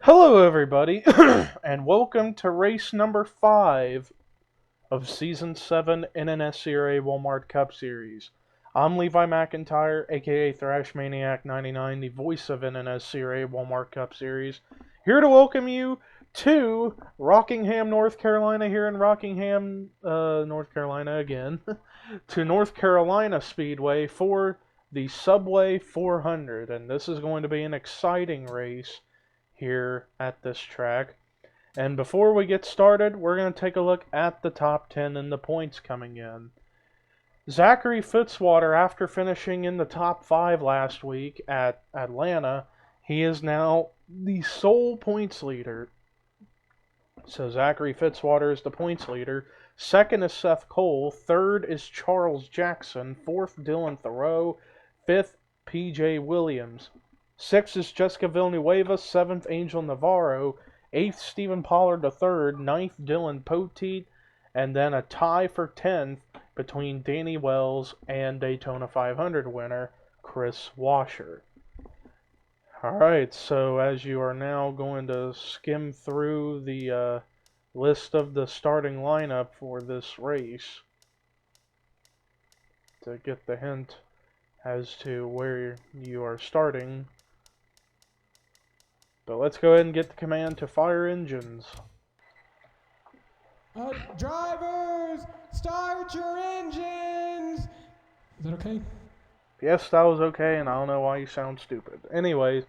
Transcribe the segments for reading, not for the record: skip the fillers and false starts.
Hello, everybody, and welcome to race number 5 of Season 7 NNSCRA Walmart Cup Series. I'm Levi McIntyre, aka Thrash Maniac 99, the voice of NNSCRA Walmart Cup Series, here to welcome you to Rockingham, North Carolina, here in Rockingham, North Carolina again, to North Carolina Speedway for the Subway 400, and this is going to be an exciting race here at this track. And before we get started, we're going to take a look at the top 10 and the points coming in. Zachary Fitzwater, after finishing in the top 5 last week at Atlanta, he is now the sole points leader. So Zachary Fitzwater is the points leader. Second is Seth Cole. Third is Charles Jackson. Fourth, Dylan Thoreau. Fifth, PJ Williams. Sixth is Jessica Villanueva. Seventh, Angel Navarro. Eighth, Stephen Pollard III. Ninth, Dylan Poteet. And then a tie for 10th between Danny Wells and Daytona 500 winner Chris Washer. Alright, so as you are now going to skim through the list of the starting lineup for this race to get the hint as to where you are starting. But let's go ahead and get the command to fire engines. Drivers, start your engines! Is that okay? Yes, that was okay, and I don't know why you sound stupid. Anyways,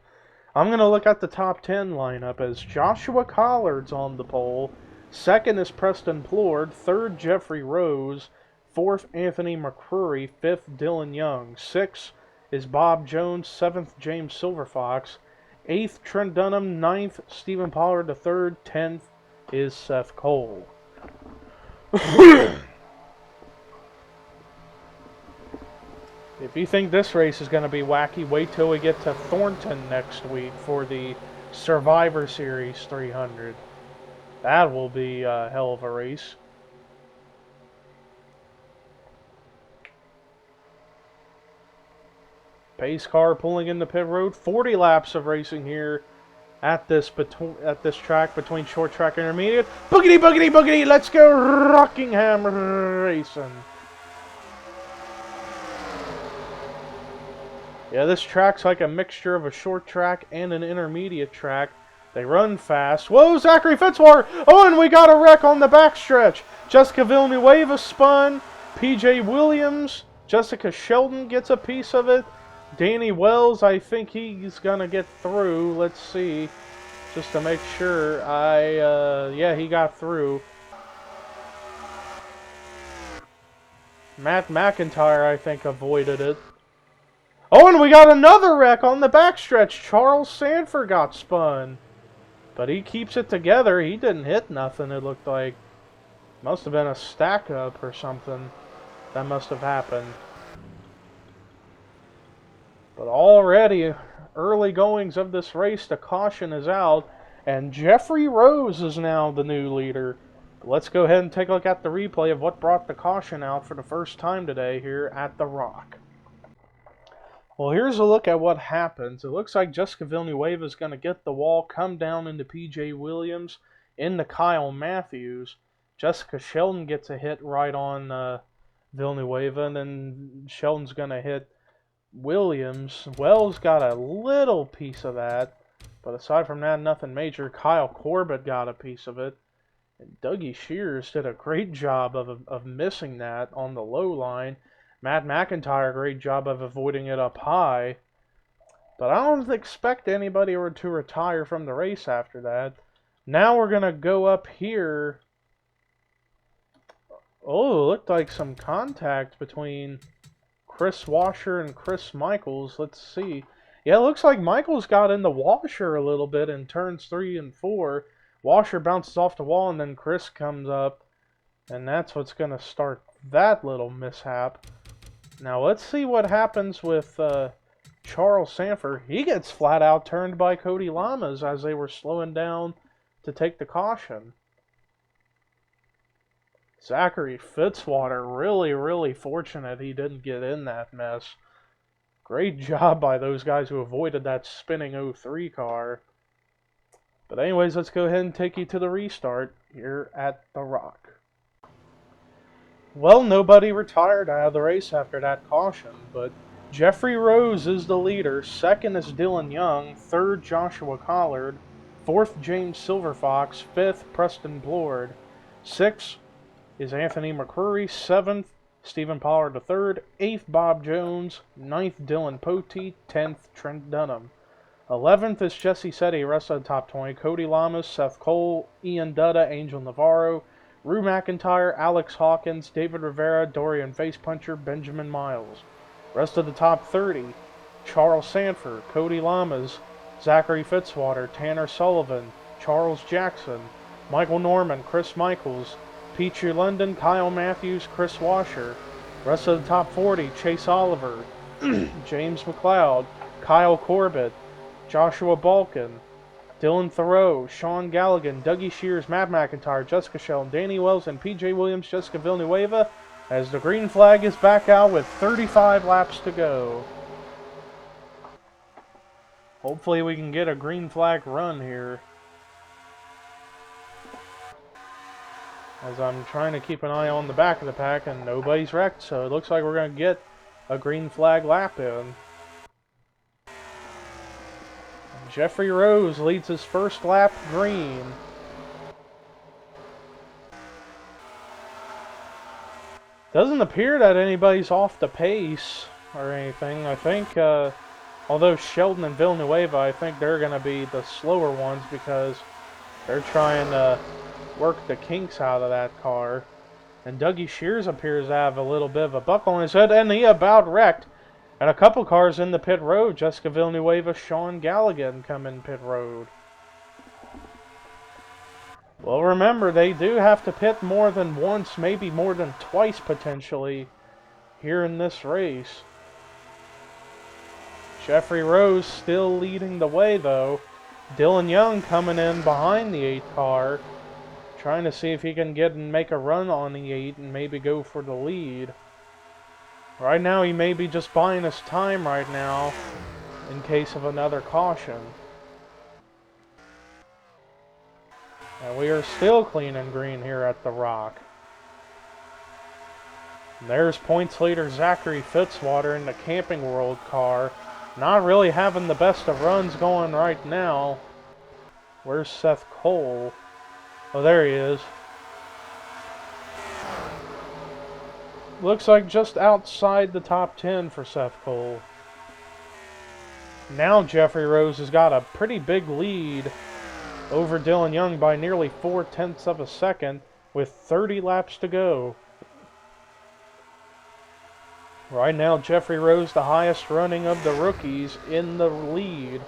I'm going to look at the top 10 lineup as Joshua Collard's on the pole. Second is Preston Plord. Third, Jeffrey Rose. Fourth, Anthony McCrory. Fifth, Dylan Young. Sixth is Bob Jones. Seventh, James Silverfox. Eighth, Trent Dunham. Ninth, Stephen Pollard III. 10th is Seth Cole. If you think this race is going to be wacky, wait till we get to Thornton next week for the Survivor Series 300. That will be a hell of a race. Pace car pulling in the pit road. 40 laps of racing here at this track between short track and intermediate. Boogity, boogity, boogity! Let's go Rockingham racing. Yeah, this track's like a mixture of a short track and an intermediate track. They run fast. Whoa, Zachary Fitzwater! Oh, and we got a wreck on the backstretch. Jessica Villanueva spun. PJ Williams. Jessica Sheldon gets a piece of it. Danny Wells, I think he's going to get through. Let's see. Just to make sure. Yeah, he got through. Matt McIntyre, I think, avoided it. Oh, and we got another wreck on the backstretch. Charles Sanford got spun. But he keeps it together. He didn't hit nothing, it looked like. Must have been a stack up or something. That must have happened. But already, early goings of this race, the caution is out. And Jeffrey Rose is now the new leader. Let's go ahead and take a look at the replay of what brought the caution out for the first time today here at The Rock. Well, here's a look at what happens. It looks like Jessica Villanueva is going to get the wall, come down into PJ Williams, into Kyle Matthews. Jessica Sheldon gets a hit right on Villanueva, and then Sheldon's going to hit Williams. Wells got a little piece of that, but aside from that, nothing major. Kyle Corbett got a piece of it. And Dougie Shears did a great job of missing that on the low line. Matt McIntyre, great job of avoiding it up high. But I don't expect anybody to retire from the race after that. Now we're going to go up here. Oh, it looked like some contact between Chris Washer and Chris Michaels. Let's see. Yeah, it looks like Michaels got in the washer a little bit in turns 3 and 4. Washer bounces off the wall, and then Chris comes up. And that's what's going to start that little mishap. Now let's see what happens with Charles Sanford. He gets flat out turned by Cody Lamas as they were slowing down to take the caution. Zachary Fitzwater, really fortunate he didn't get in that mess. Great job by those guys who avoided that spinning 03 car. But anyways, let's go ahead and take you to the restart here at the Rock. Well, nobody retired out of the race after that caution, but Jeffrey Rose is the leader, second is Dylan Young, third Joshua Collard, fourth James Silverfox, fifth Preston Blord, sixth is Anthony McCrory, seventh Stephen Pollard III, eighth Bob Jones, ninth Dylan Poteet, 10th Trent Dunham. 11th is Jesse Setti, rest of the top 20. Cody Lamas, Seth Cole, Ian Dutta, Angel Navarro, Rue McIntyre, Alex Hawkins, David Rivera, Dorian Facepuncher, Benjamin Miles. Rest of the top 30. Charles Sanford, Cody Lamas, Zachary Fitzwater, Tanner Sullivan, Charles Jackson, Michael Norman, Chris Michaels, Petrie London, Kyle Matthews, Chris Washer. Rest of the top 40. Chase Oliver, James McLeod, Kyle Corbett, Joshua Balkin, Dylan Thoreau, Sean Galligan, Dougie Shears, Matt McIntyre, Jessica Shell, Danny Wells, and PJ Williams, Jessica Villanueva, as the green flag is back out with 35 laps to go. Hopefully we can get a green flag run here, as I'm trying to keep an eye on the back of the pack and nobody's wrecked, so it looks like we're going to get a green flag lap in. Jeffrey Rose leads his first lap green. Doesn't appear that anybody's off the pace or anything. I think, although Sheldon and Villanueva, I think they're going to be the slower ones because they're trying to work the kinks out of that car. And Dougie Shears appears to have a little bit of a buckle on his head, and he about wrecked. And a couple cars in the pit road. Jessica Villanueva, Sean Galligan come in pit road. Well, remember, they do have to pit more than once, maybe more than twice potentially, here in this race. Jeffrey Rose still leading the way, though. Dylan Young coming in behind the 8 car, trying to see if he can get and make a run on the 8 and maybe go for the lead. Right now, he may be just buying us time right now in case of another caution. And we are still clean and green here at the Rock. And there's points leader Zachary Fitzwater in the Camping World car. Not really having the best of runs going right now. Where's Seth Cole? Oh, there he is. Looks like just outside the top 10 for Seth Cole. Now Jeffrey Rose has got a pretty big lead over Dylan Young by nearly 0.4 of a second with 30 laps to go. Right now, Jeffrey Rose, the highest running of the rookies, in the lead.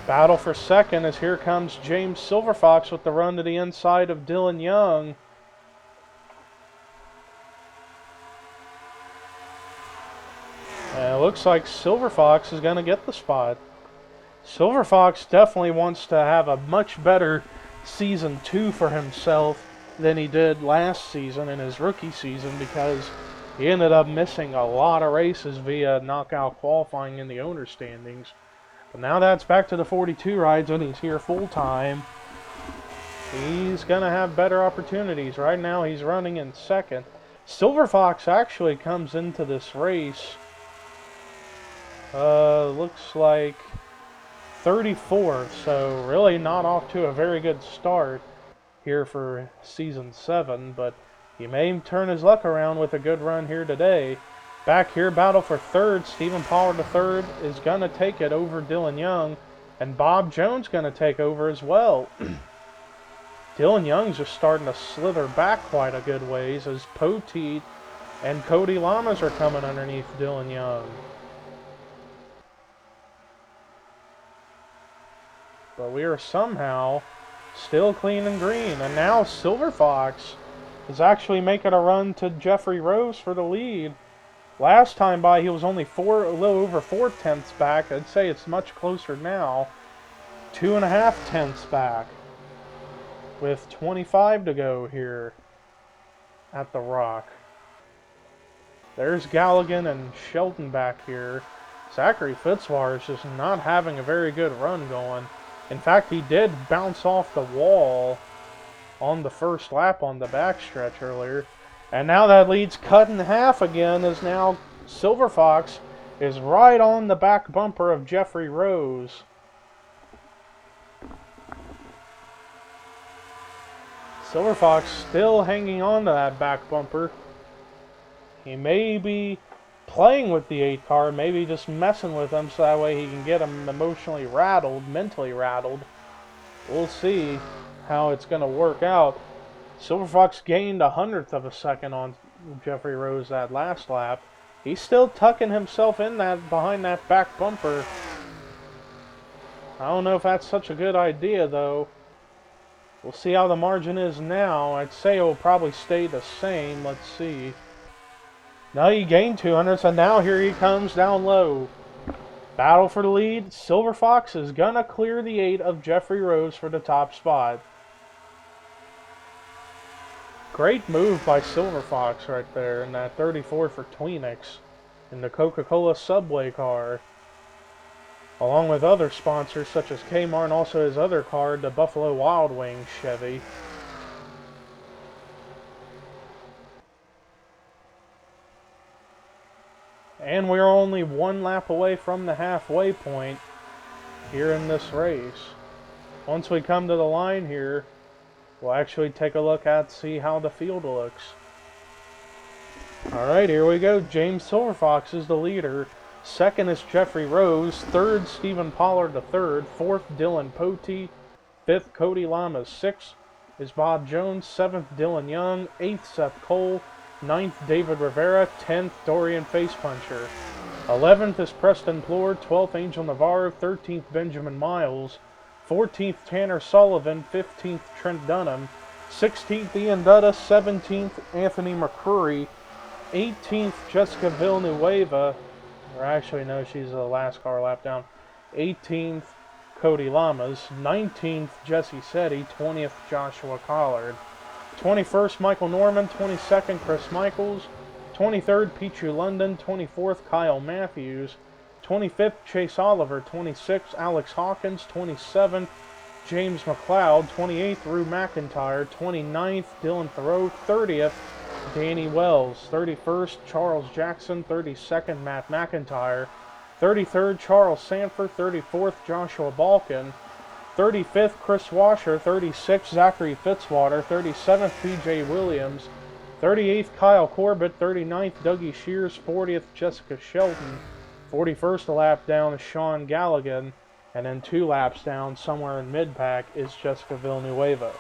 Battle for second as here comes James Silverfox with the run to the inside of Dylan Young. And it looks like Silverfox is going to get the spot. Silverfox definitely wants to have a much better season 2 for himself than he did last season in his rookie season, because he ended up missing a lot of races via knockout qualifying in the owner standings. But now that's back to the 42 rides and he's here full time. He's going to have better opportunities. Right now he's running in second. Silverfox actually comes into this race, looks like 34th, so really not off to a very good start here for Season 7, but he may turn his luck around with a good run here today. Back here, battle for third. Stephen Pollard III is going to take it over Dylan Young, and Bob Jones going to take over as well. Dylan Young's just starting to slither back quite a good ways as Poteet and Cody Lamas are coming underneath Dylan Young. But we are somehow still clean and green, and now Silverfox is actually making a run to Jeffrey Rose for the lead. Last time by, he was only a little over 0.4 back. I'd say it's much closer now. 2.5 back. With 25 to go here at the Rock. There's Galligan and Shelton back here. Zachary Fitzwater is just not having a very good run going. In fact, he did bounce off the wall on the first lap on the backstretch earlier. And now that lead's cut in half again, as now Silver Fox is right on the back bumper of Jeffrey Rose. Silver Fox still hanging on to that back bumper. He may be playing with the 8 car, maybe just messing with them so that way he can get him emotionally rattled, mentally rattled. We'll see how it's going to work out. Silver Fox gained 1/100th of a second on Jeffrey Rose that last lap. He's still tucking himself in that behind that back bumper. I don't know if that's such a good idea though. We'll see how the margin is now. I'd say it will probably stay the same. Let's see. Now he gained 200, and now here he comes down low. Battle for the lead. Silver Fox is gonna clear the 8 of Jeffrey Rose for the top spot. Great move by Silver Fox right there in that 34 for Tweenix in the Coca-Cola Subway car. Along with other sponsors such as Kmart and also his other car, the Buffalo Wild Wings Chevy. And we're only 1 lap away from the halfway point here in this race. Once we come to the line here, we'll actually take a look at see how the field looks. Alright, here we go. James Silver Fox is the leader. Second is Jeffrey Rose. Third, Stephen Pollard the third. Fourth, Dylan Potee. Fifth, Cody Lamas. Sixth is Bob Jones. Seventh, Dylan Young. Eighth, Seth Cole. Ninth, David Rivera. 10th, Dorian Facepuncher. 11th is Preston Plord. 12th, Angel Navarro. 13th, Benjamin Miles. 14th, Tanner Sullivan. 15th, Trent Dunham. 16th, Ian Dutta. 17th, Anthony McCrory. 18th, Jessica Villanueva. Or actually, no, she's the last car lap down. 18th, Cody Lamas. 19th, Jesse Setti. 20th, Joshua Collard. 21st, Michael Norman. 22nd, Chris Michaels. 23rd, Pichu London. 24th, Kyle Matthews. 25th, Chase Oliver. 26th, Alex Hawkins. 27th, James McLeod. 28th, Rue McIntyre. 29th, Dylan Thoreau. 30th, Danny Wells. 31st, Charles Jackson. 32nd, Matt McIntyre. 33rd, Charles Sanford. 34th, Joshua Balkin. 35th, Chris Washer. 36th, Zachary Fitzwater. 37th, PJ Williams. 38th, Kyle Corbett. 39th, Dougie Shears. 40th, Jessica Shelton. 41st, a lap down is Sean Galligan. And then 2 laps down, somewhere in mid-pack, is Jessica Villanueva.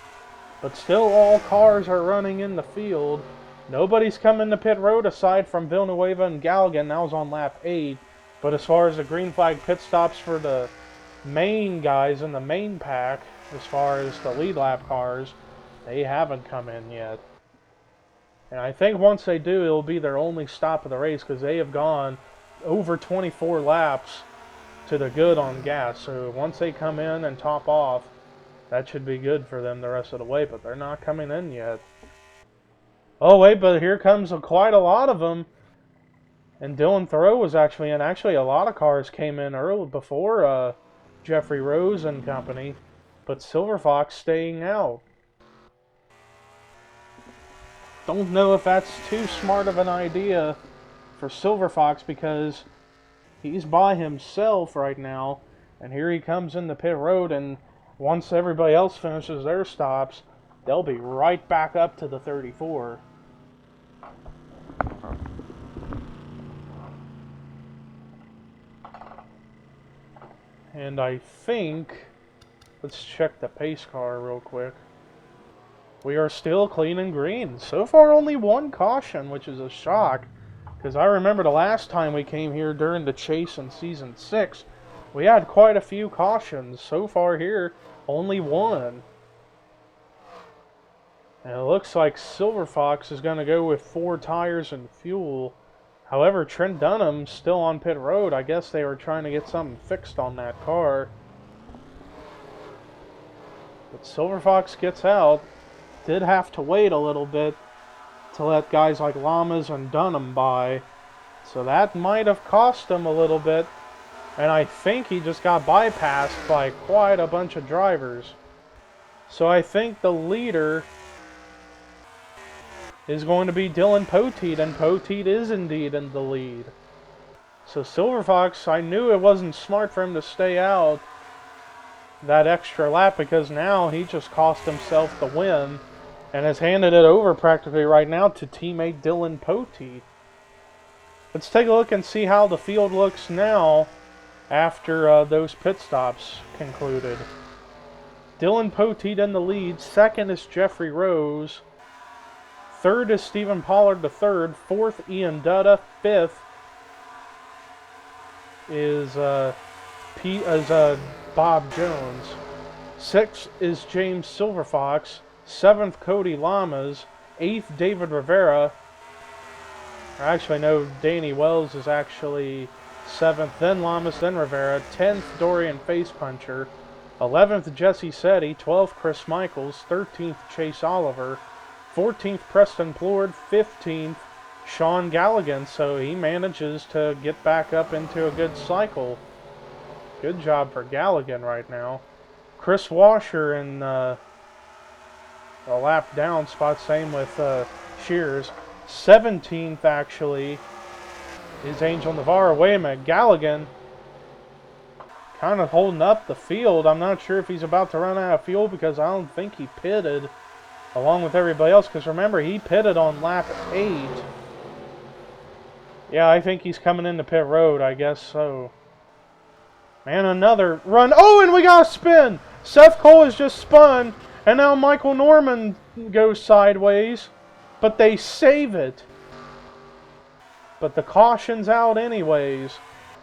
But still, all cars are running in the field. Nobody's coming to pit road aside from Villanueva and Galligan. That was on lap 8. But as far as the green flag pit stops for the main guys in the main pack, as far as the lead lap cars, they haven't come in yet. And I think once they do, it'll be their only stop of the race because they have gone over 24 laps to the good on gas. So once they come in and top off, that should be good for them the rest of the way, but they're not coming in yet. Oh wait, but here comes quite a lot of them. And Dylan Thoreau was actually in. Actually, a lot of cars came in early before Jeffrey Rose and company. But Silver Fox staying out. Don't know if that's too smart of an idea for Silver Fox because he's by himself right now. And here he comes in the pit road, and once everybody else finishes their stops, they'll be right back up to the 34. And I think, let's check the pace car real quick. We are still clean and green. So far only 1 caution, which is a shock. Because I remember the last time we came here during the chase in Season 6, we had quite a few cautions. So far here, only 1. And it looks like Silver Fox is going to go with 4 tires and fuel. However, Trent Dunham's still on pit road. I guess they were trying to get something fixed on that car. But Silver Fox gets out. Did have to wait a little bit. to let guys like Lamas and Dunham by. So that might have cost him a little bit. And I think he just got bypassed by quite a bunch of drivers. So I think the leader is going to be Dylan Poteet, and Poteet is indeed in the lead. So Silver Fox, I knew it wasn't smart for him to stay out that extra lap, because now he just cost himself the win and has handed it over practically right now to teammate Dylan Poteet. Let's take a look and see how the field looks now after those pit stops concluded. Dylan Poteet in the lead. Second is Jeffrey Rose. Third is Stephen Pollard III. Fourth, Ian Dutta. Fifth is Bob Jones. Sixth is James Silverfox. Seventh, Cody Lamas. Eighth, David Rivera. Actually, no, Danny Wells is actually 7th, then Lamas, then Rivera. 10th, Dorian Facepuncher. 11th, Jesse Setti. 12th, Chris Michaels. 13th, Chase Oliver. 14th, Preston Plord. 15th, Sean Galligan. So he manages to get back up into a good cycle. Good job for Galligan right now. Chris Washer in a lap down spot, same with Shears. 17th, actually, is Angel Navarro. Wait a minute, Galligan kind of holding up the field. I'm not sure if he's about to run out of fuel, because I don't think he pitted along with everybody else, because remember, he pitted on lap 8. Yeah, I think he's coming into pit road, I guess so. Man, another run. Oh, and we got a spin! Seth Cole has just spun, and now Michael Norman goes sideways. But they save it. But the caution's out anyways.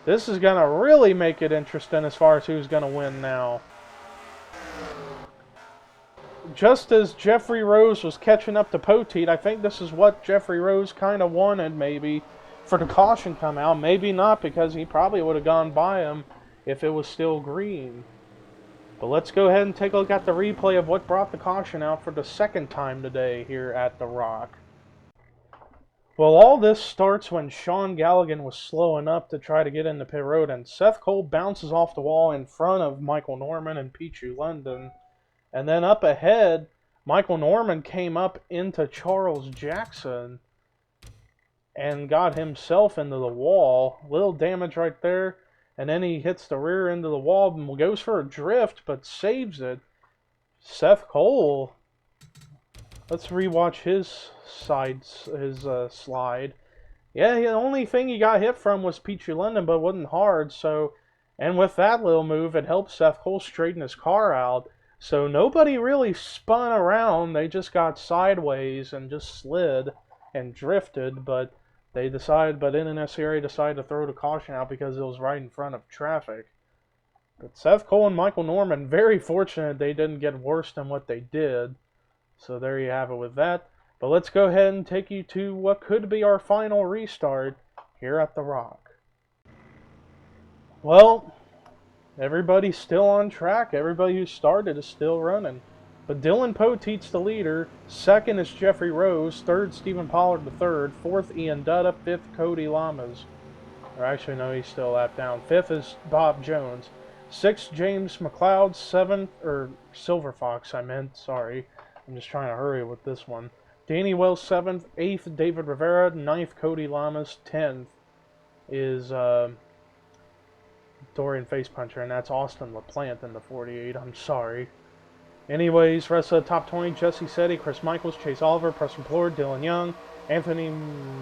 This is going to really make it interesting as far as who's going to win now. Just as Jeffrey Rose was catching up to Poteet, I think this is what Jeffrey Rose kind of wanted, maybe, for the caution come out. Maybe not, because he probably would have gone by him if it was still green. But let's go ahead and take a look at the replay of what brought the caution out for the second time today here at The Rock. Well, all this starts when Sean Galligan was slowing up to try to get into pit road, and Seth Cole bounces off the wall in front of Michael Norman and Pichu London. And then up ahead, Michael Norman came up into Charles Jackson and got himself into the wall. Little damage right there. And then he hits the rear end of the wall and goes for a drift, but saves it. Seth Cole, let's rewatch his slide. Yeah, the only thing he got hit from was Pichu London, but it wasn't hard. So, and with that little move, it helped Seth Cole straighten his car out. So nobody really spun around. They just got sideways and just slid and drifted, but NNSCRA decided to throw the caution out because it was right in front of traffic. But Seth Cole and Michael Norman, very fortunate they didn't get worse than what they did. So there you have it with that. But let's go ahead and take you to what could be our final restart here at The Rock. Well, everybody's still on track. Everybody who started is still running. But Dylan Poteet's the leader. Second is Jeffrey Rose. Third, Stephen Pollard III. Fourth, Ian Dutta. Fifth, Cody Lamas. Or actually, no, he's still a lap down. Fifth is Bob Jones. Sixth, James McLeod. Seventh, or Silver Fox, I meant. Sorry. I'm just trying to hurry with this one. Danny Wells, 7th. 8th, David Rivera. 9th, Cody Lamas. 10th is Dorian Facepuncher, and that's Austin LaPlante in the 48. I'm sorry. Anyways, rest of the top 20, Jesse Setti, Chris Michaels, Chase Oliver, Preston Plord, Dylan Young, Anthony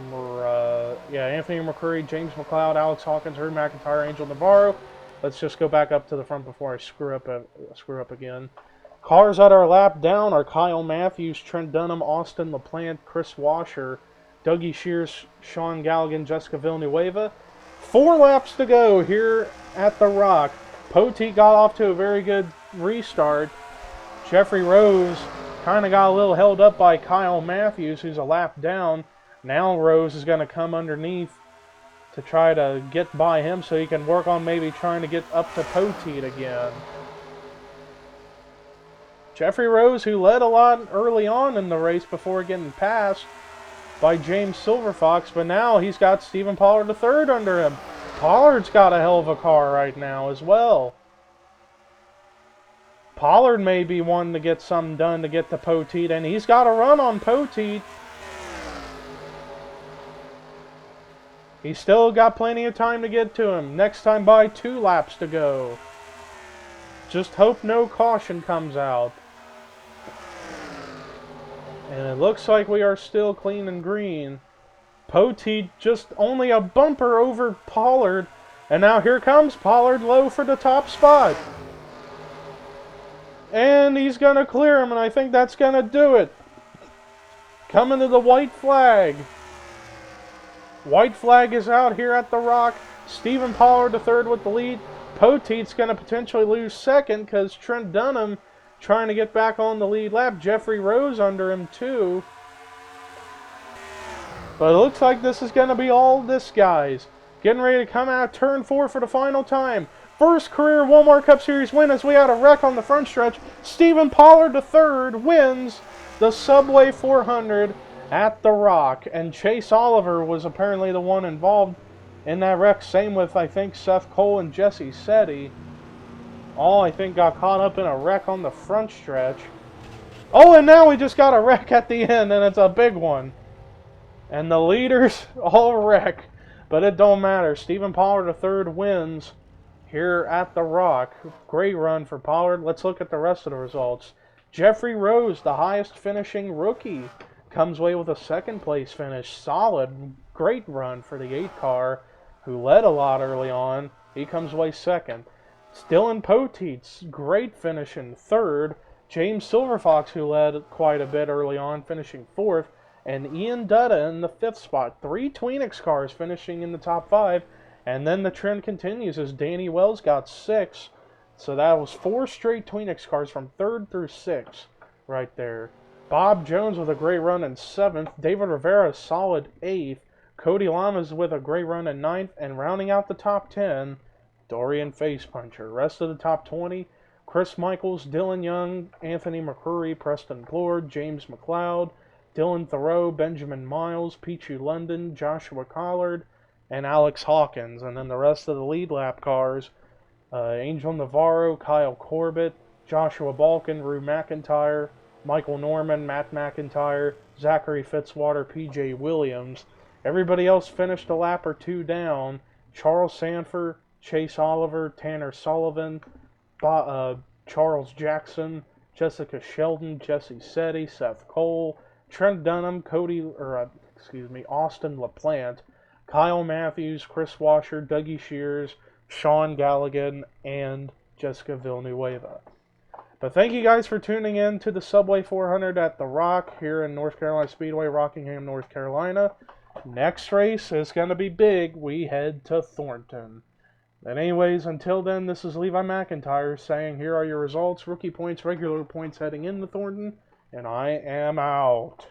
McCurry, James McLeod, Alex Hawkins, Herb McIntyre, Angel Navarro. Let's just go back up to the front before I screw up again. Cars that are lap down are Kyle Matthews, Trent Dunham, Austin LaPlante, Chris Washer, Dougie Shears, Sean Galligan, Jessica Villanueva. 4 laps to go here at The Rock. Poteet got off to a very good restart. Jeffrey Rose kind of got a little held up by Kyle Matthews, who's a lap down. Now Rose is going to come underneath to try to get by him so he can work on maybe trying to get up to Poteet again. Jeffrey Rose, who led a lot early on in the race before getting passed, by James Silverfox, but now he's got Stephen Pollard III under him. Pollard's got a hell of a car right now as well. Pollard may be one to get something done to get to Poteet, and he's got a run on Poteet. He's still got plenty of time to get to him. Next time by, 2 laps to go. Just hope no caution comes out. And it looks like we are still clean and green. Poteet just only a bumper over Pollard. And now here comes Pollard low for the top spot. And he's going to clear him, and I think that's going to do it. Coming to the white flag. White flag is out here at the Rock. Stephen Pollard III with the lead. Poteet's going to potentially lose second because Trent Dunham trying to get back on the lead lap. Jeffrey Rose under him too. But it looks like this is going to be all this, guys. Getting ready to come out turn 4 for the final time. First career Walmart Cup Series win as we had a wreck on the front stretch. Stephen Pollard III wins the Subway 400 at the Rock. And Chase Oliver was apparently the one involved in that wreck. Same with, I think, Seth Cole and Jesse Setti. All, I think, got caught up in a wreck on the front stretch. Oh, and now we just got a wreck at the end, and it's a big one. And the leaders all wreck. But it don't matter. Stephen Pollard III wins here at the Rock. Great run for Pollard. Let's look at the rest of the results. Jeffrey Rose, the highest finishing rookie, comes away with a second place finish. Solid, great run for the 8 car, who led a lot early on. He comes away second. Dylan Poteet's great finish in third. James Silverfox, who led quite a bit early on, finishing fourth. And Ian Dutta in the 5th spot. 3 Tweenix cars finishing in the top 5. And then the trend continues as Danny Wells got 6. So that was 4 straight Tweenix cars from 3rd through 6th right there. Bob Jones with a great run in 7th. David Rivera solid 8th. Cody Lamas with a great run in 9th. And rounding out the top 10, Dorian Facepuncher. Rest of the top 20, Chris Michaels, Dylan Young, Anthony McCurry, Preston Plord, James McLeod, Dylan Thoreau, Benjamin Miles, Pichu London, Joshua Collard, and Alex Hawkins. And then the rest of the lead lap cars, Angel Navarro, Kyle Corbett, Joshua Balkin, Rue McIntyre, Michael Norman, Matt McIntyre, Zachary Fitzwater, PJ Williams. Everybody else finished a lap or 2 down. Charles Sanford, Chase Oliver, Tanner Sullivan, Charles Jackson, Jessica Sheldon, Jesse Setti, Seth Cole, Trent Dunham, Austin LaPlante, Kyle Matthews, Chris Washer, Dougie Shears, Sean Galligan, and Jessica Villanueva. But thank you guys for tuning in to the Subway 400 at the Rock here in North Carolina Speedway, Rockingham, North Carolina. Next race is going to be big. We head to Thornton. And anyways, until then, this is Levi McIntyre saying here are your results, rookie points, regular points heading into Thornton, and I am out.